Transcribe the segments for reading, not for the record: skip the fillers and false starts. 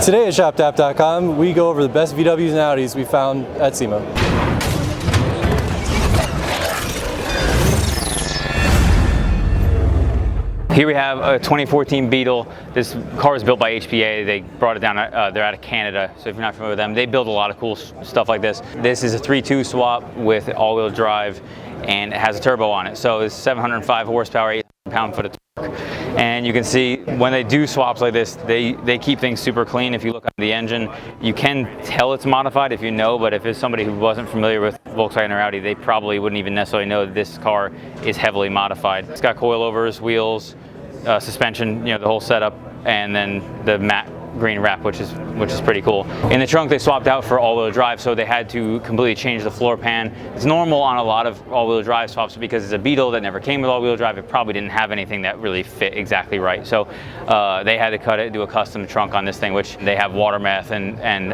Today at ShopDAP.com, we go over the best VWs and Audis we found at SEMA. Here we have a 2014 Beetle. This car was built by HPA. They brought it down, they're out of Canada, so if you're not familiar with them, they build a lot of cool stuff like this. This is a 3.2 swap with all-wheel drive, and it has a turbo on it. So it's 705 horsepower, 800 pound-foot of torque. And you can see when they do swaps like this, they keep things super clean. If you look at the engine, you can tell it's modified if you know, but if it's somebody who wasn't familiar with Volkswagen or Audi, they probably wouldn't even necessarily know that this car is heavily modified. It's got coilovers, wheels, suspension, you know, the whole setup, and then the matte green wrap, which is pretty cool. In the trunk, they swapped out for all-wheel drive, so they had to completely change the floor pan. It's normal on a lot of all-wheel drive swaps because it's a Beetle that never came with all-wheel drive. It probably didn't have anything that really fit exactly right, so they had to cut it, do a custom trunk on this thing, which they have water meth and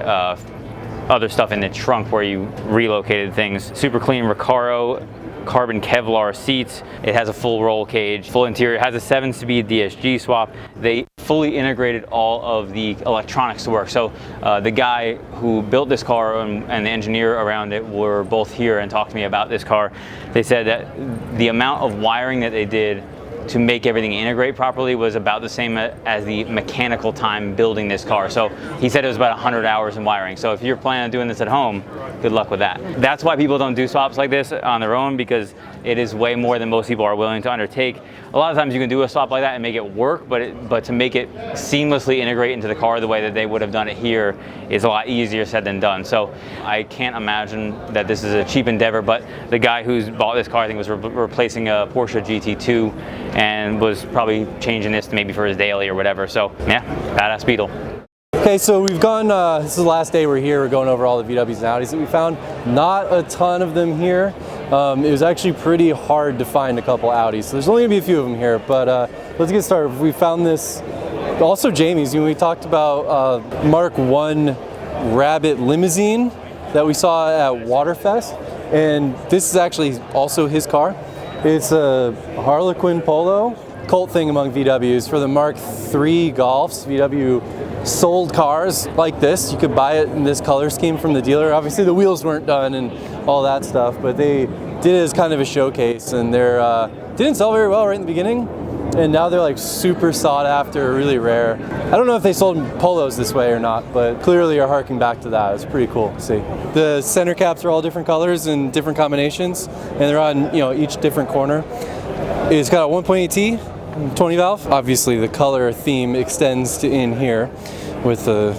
other stuff in the trunk where you relocated things. Super clean Recaro carbon Kevlar seats. It has a full roll cage, full interior. It has a 7-speed DSG swap. They fully integrated all of the electronics to work. So the guy who built this car and the engineer around it were both here and talked to me about this car. They said that the amount of wiring that they did to make everything integrate properly was about the same as the mechanical time building this car. So he said it was about 100 hours in wiring. So if you're planning on doing this at home, good luck with that. That's why people don't do swaps like this on their own, because it is way more than most people are willing to undertake. A lot of times you can do a swap like that and make it work, but to make it seamlessly integrate into the car the way that they would have done it here is a lot easier said than done. So I can't imagine that this is a cheap endeavor, but the guy who's bought this car, I think, was replacing a Porsche GT2 and was probably changing this maybe for his daily or whatever. So yeah, badass Beetle. Okay, so we've gone, this is the last day we're here. We're going over all the VWs and Audis that we found. Not a ton of them here. It was actually pretty hard to find a couple Audis, so there's only gonna be a few of them here, but let's get started. We found this, also Jamie's, we talked about Mark 1 Rabbit limousine that we saw at Waterfest, and this is actually also his car. It's a Harlequin Polo, cult thing among VWs for the Mark 3 Golfs. VW sold cars like this. You could buy it in this color scheme from the dealer. Obviously the wheels weren't done and all that stuff, but they did it as kind of a showcase, and they're didn't sell very well right in the beginning, and now they're like super sought after, really rare. I don't know if they sold Polos this way or not, but clearly are harking back to that. It's pretty cool to see. The center caps are all different colors and different combinations, and they're on, you know, each different corner. It's got a 1.8T 20 valve. Obviously the color theme extends to in here with the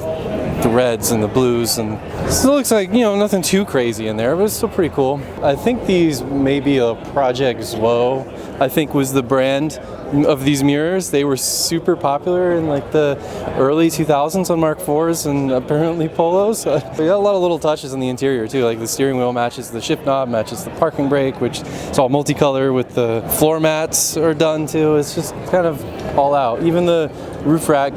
reds and the blues, and so it looks like, you know, nothing too crazy in there, but it's still pretty cool. I think these may be a Project Zwo, I think was the brand of these mirrors. They were super popular in like the early 2000s on Mark IVs and apparently Polos. We got a lot of little touches in the interior too, like the steering wheel matches the shift knob, matches the parking brake, which is all multicolor, with the floor mats are done too. It's just kind of all out. Even the roof rack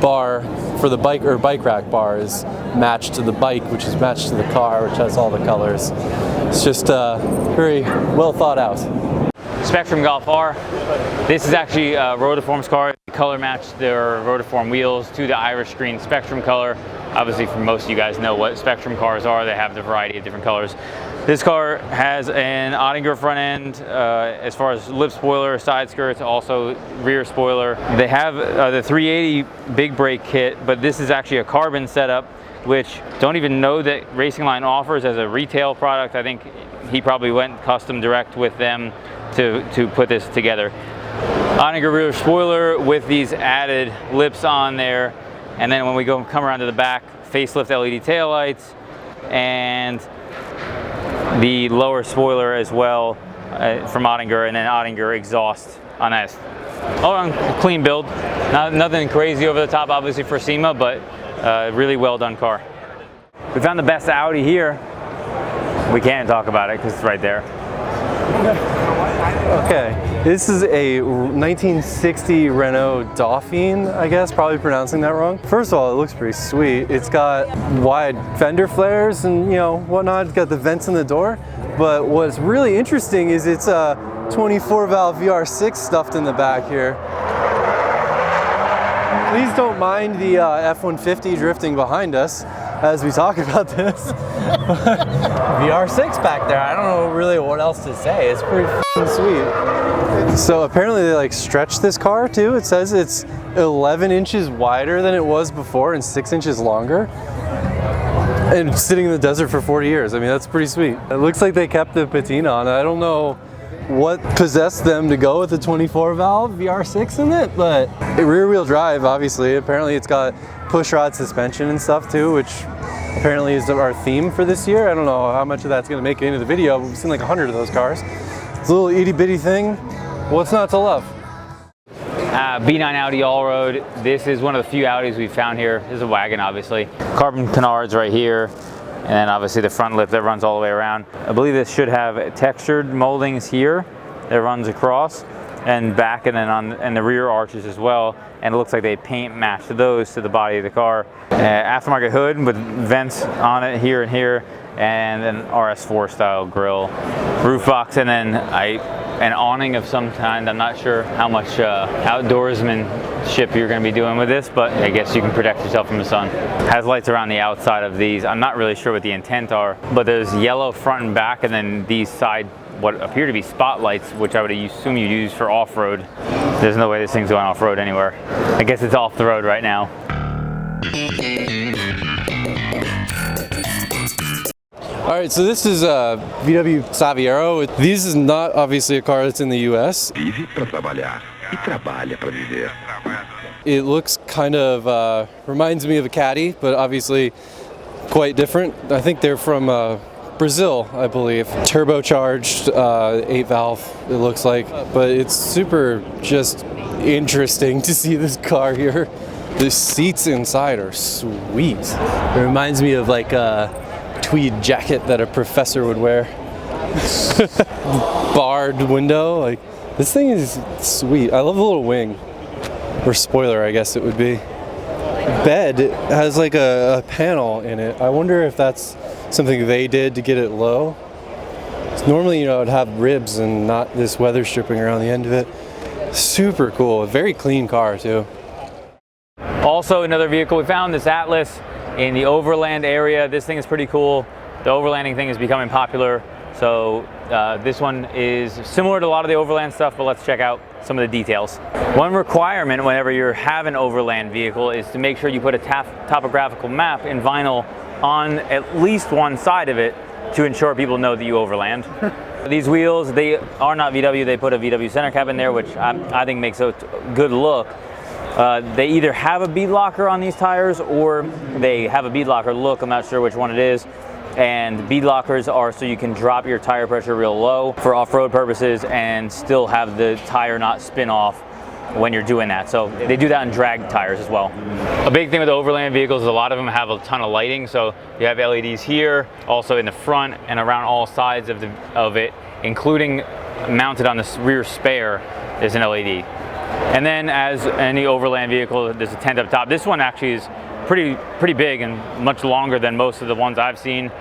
bar for the bike, or bike rack bar, is matched to the bike, which is matched to the car, which has all the colors. It's just very well thought out. Spektrum Golf R. This is actually Rotiform's car. They color matched their Rotiform wheels to the Irish green Spektrum color. Obviously, for most of you guys know what Spektrum cars are. They have the variety of different colors. This car has an Oettinger front end as far as lip spoiler, side skirts, also rear spoiler. They have the 380 big brake kit, but this is actually a carbon setup, which don't even know that Racing Line offers as a retail product. I think he probably went custom direct with them to put this together. Oettinger rear spoiler with these added lips on there, and then when we come around to the back, facelift LED taillights, and the lower spoiler as well from Oettinger, and then Oettinger exhaust on that. All around clean build, nothing crazy over the top obviously for SEMA, but really well done car. We found the best Audi here. We can't talk about it because it's right there. Okay, this is a 1960 Renault Dauphine, I guess, probably pronouncing that wrong. First of all, it looks pretty sweet. It's got wide fender flares and, you know, whatnot. It's got the vents in the door. But what's really interesting is it's a 24 valve VR6 stuffed in the back here. please don't mind the F-150 drifting behind us as we talk about this. VR6 back there. I don't know really what else to say. It's pretty sweet. So apparently they like stretched this car too. It says it's 11 inches wider than it was before and 6 inches longer. And sitting in the desert for 40 years. I mean, that's pretty sweet. It looks like they kept the patina on. I don't know what possessed them to go with the 24 valve VR6 in it, but rear wheel drive, obviously. Apparently it's got push rod suspension and stuff too, which apparently is our theme for this year. I don't know how much of that's gonna make it into the video, but we've seen like 100 of those cars. It's a little itty bitty thing. What's not to love? B9 Audi Allroad. This is one of the few Audis we've found here. This is a wagon, obviously. Carbon canards right here, and then obviously the front lip that runs all the way around. I believe this should have textured moldings here that runs across and back, and then and the rear arches as well. And it looks like they paint matched those to the body of the car. Aftermarket hood with vents on it here and here, and an RS4 style grille, roof box, and then an awning of some kind. I'm not sure how much outdoorsmanship you're going to be doing with this, but I guess you can protect yourself from the sun. Has lights around the outside of these. I'm not really sure what the intent are, but there's yellow front and back, and then these side what appear to be spotlights, which I would assume you use for off-road. There's no way this thing's going off-road anywhere. I guess it's off the road right now. All right, so this is VW Saverio. This is not obviously a car that's in the US. It looks kind of, reminds me of a Caddy, but obviously quite different. I think they're from Brazil, I believe. Turbocharged, 8 valve, it looks like. But it's super just interesting to see this car here. The seats inside are sweet. It reminds me of like a tweed jacket that a professor would wear. Barred window, like this thing is sweet. I love the little wing, or spoiler I guess it would be. Bed has like a panel in it. I wonder if that's something they did to get it low. Normally, you know, it'd have ribs and not this weather stripping around the end of it. Super cool, very clean car too. Also another vehicle we found, this Atlas in the overland area. This thing is pretty cool. The overlanding thing is becoming popular. So this one is similar to a lot of the overland stuff, but let's check out some of the details. One requirement whenever you have an overland vehicle is to make sure you put a topographical map in vinyl on at least one side of it to ensure people know that you overland. These wheels, they are not VW. They put a VW center cap in there, which I think makes a good look. They either have a bead locker on these tires or they have a bead locker look. I'm not sure which one it is. And bead lockers are so you can drop your tire pressure real low for off-road purposes and still have the tire not spin off when you're doing that. So they do that on drag tires as well. A big thing with overland vehicles is a lot of them have a ton of lighting. So you have LEDs here, also in the front and around all sides of it, including mounted on the rear spare, there's an LED. And then as any overland vehicle, there's a tent up top. This one actually is pretty big and much longer than most of the ones I've seen.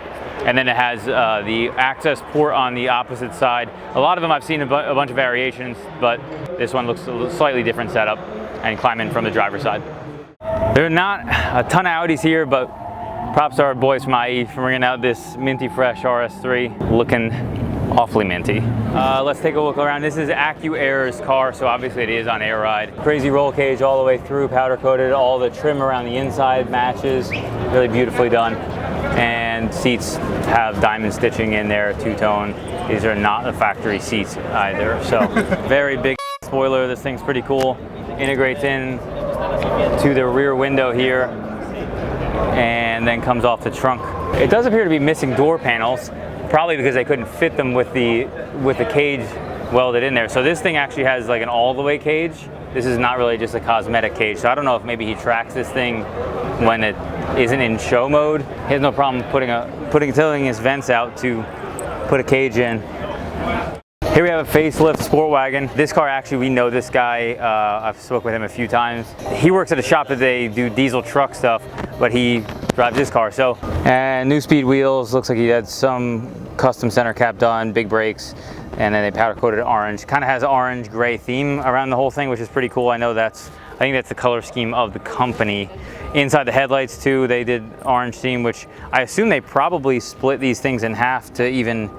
And then it has the access port on the opposite side. A lot of them I've seen a bunch of variations, but this one looks a slightly different setup and climb in from the driver's side. There are not a ton of Audis here, but props to our boys from IE for bringing out this minty fresh RS3 looking awfully minty. Let's take a look around. This is AccuAir's car, so obviously it is on air ride. Crazy roll cage all the way through, powder coated. All the trim around the inside matches, really beautifully done. And seats have diamond stitching in there, two-tone. These are not the factory seats either. So very big spoiler. This thing's pretty cool. Integrates in to the rear window here and then comes off the trunk. It does appear to be missing door panels, probably because they couldn't fit them with the cage welded in there. So this thing actually has like an all-the-way cage. This is not really just a cosmetic cage. So I don't know if maybe he tracks this thing when it isn't in show mode. He has no problem tilting his vents out to put a cage in. Here we have a facelift Sport Wagon. This car, actually, we know this guy. I've spoken with him a few times. He works at a shop that they do diesel truck stuff, but he drives this car. So, and new speed wheels. Looks like he had some custom center cap done, big brakes, and then they powder coated orange. Kind of has an orange gray theme around the whole thing, which is pretty cool. I know that's I think that's the color scheme of the company. Inside the headlights too, they did orange theme, which I assume they probably split these things in half to even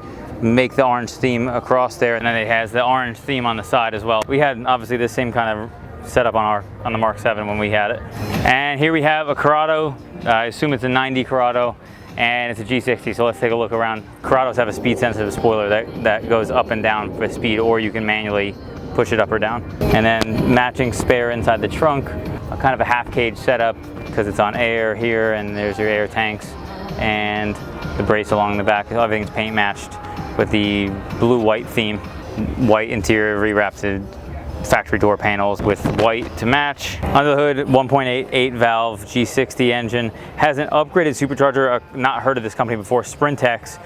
make the orange theme across there, and then it has the orange theme on the side as well. We had obviously the same kind of setup on the Mark 7 when we had it. And here we have a Corrado. I assume it's a 90 Corrado, and it's a G60, so let's take a look around. Corrados have a speed sensitive spoiler that goes up and down with speed, or you can manually push it up or down. And then matching spare inside the trunk, a kind of a half cage setup because it's on air here, and there's your air tanks and the brace along the back. Everything's paint matched with the blue-white theme. White interior rewrapped factory door panels with white to match. Under the hood, 1.8 8-valve G60 engine. Has an upgraded supercharger. Not heard of this company before. Sprintex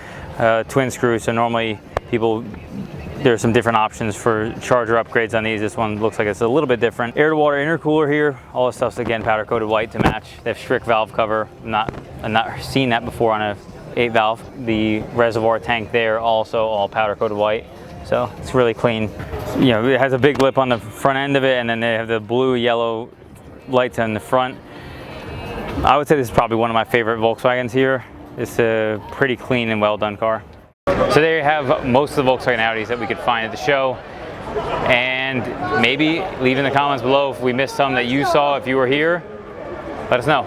twin screw. So normally there's some different options for charger upgrades on these. This one looks like it's a little bit different. Air to water intercooler here. All this stuff's again powder coated white to match. They have strict valve cover. I've not seen that before on a 8-valve. The reservoir tank there also all powder coated white. So it's really clean. You know, it has a big lip on the front end of it, and then they have the blue, yellow lights on the front. I would say this is probably one of my favorite Volkswagens here. It's a pretty clean and well done car. So there you have most of the Volkswagen Audis that we could find at the show. And maybe leave in the comments below if we missed some that you saw if you were here. Let us know.